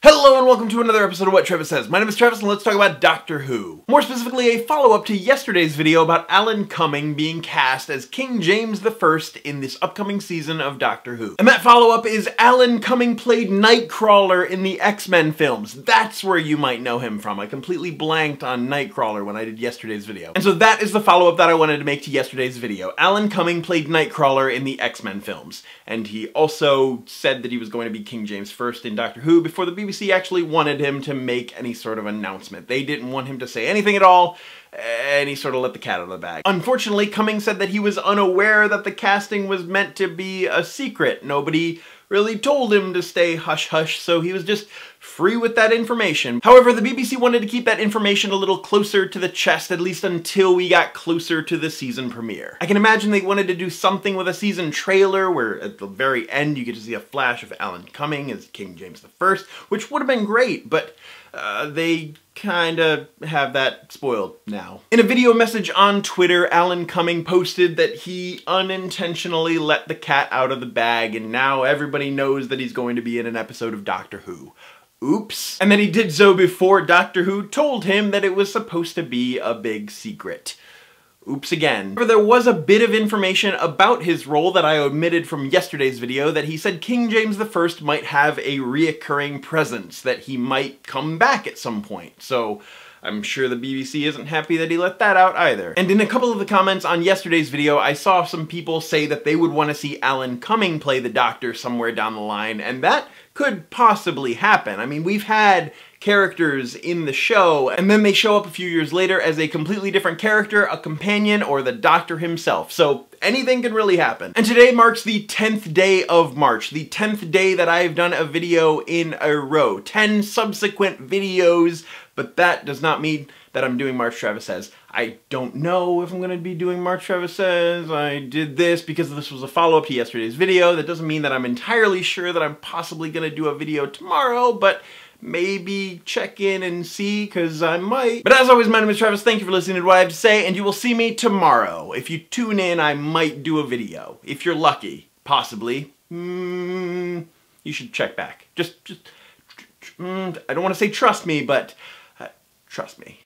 Hello and welcome to another episode of What Travis Says. My name is Travis and let's talk about Doctor Who. More specifically, a follow-up to yesterday's video about Alan Cumming being cast as King James I in this upcoming season of Doctor Who. And that follow-up is Alan Cumming played Nightcrawler in the X-Men films. That's where you might know him from. I completely blanked on Nightcrawler when I did yesterday's video. And so that is the follow-up that I wanted to make to yesterday's video. Alan Cumming played Nightcrawler in the X-Men films. And he also said that he was going to be King James I in Doctor Who before the BBC actually wanted him to make any sort of announcement. They didn't want him to say anything at all, and he sort of let the cat out of the bag. Unfortunately, Cumming said that he was unaware that the casting was meant to be a secret. Nobody really told him to stay hush-hush, so he was just free with that information. However, the BBC wanted to keep that information a little closer to the chest, at least until we got closer to the season premiere. I can imagine they wanted to do something with a season trailer where at the very end you get to see a flash of Alan Cumming as King James I, which would have been great, but they kinda have that spoiled now. In a video message on Twitter, Alan Cumming posted that he unintentionally let the cat out of the bag and now everybody knows that he's going to be in an episode of Doctor Who. Oops. And that he did so before Doctor Who told him that it was supposed to be a big secret. Oops again. However, there was a bit of information about his role that I omitted from yesterday's video, that he said King James I might have a reoccurring presence, that he might come back at some point. So I'm sure the BBC isn't happy that he let that out either. And in a couple of the comments on yesterday's video, I saw some people say that they would want to see Alan Cumming play the Doctor somewhere down the line, and that could possibly happen. I mean, we've had characters in the show, and then they show up a few years later as a completely different character, a companion, or the Doctor himself. So anything can really happen. And today marks the 10th day of March, the 10th day that I've done a video in a row. 10 subsequent videos, but that does not mean that I'm doing March Travis Says. I don't know if I'm going to be doing March Travis Says. I did this because this was a follow-up to yesterday's video. That doesn't mean that I'm entirely sure that I'm possibly going to do a video tomorrow, but maybe check in and see, because I might. But as always, my name is Travis. Thank you for listening to what I have to say, and you will see me tomorrow. If you tune in, I might do a video. If you're lucky. Possibly. You should check back. I don't want to say trust me, but trust me.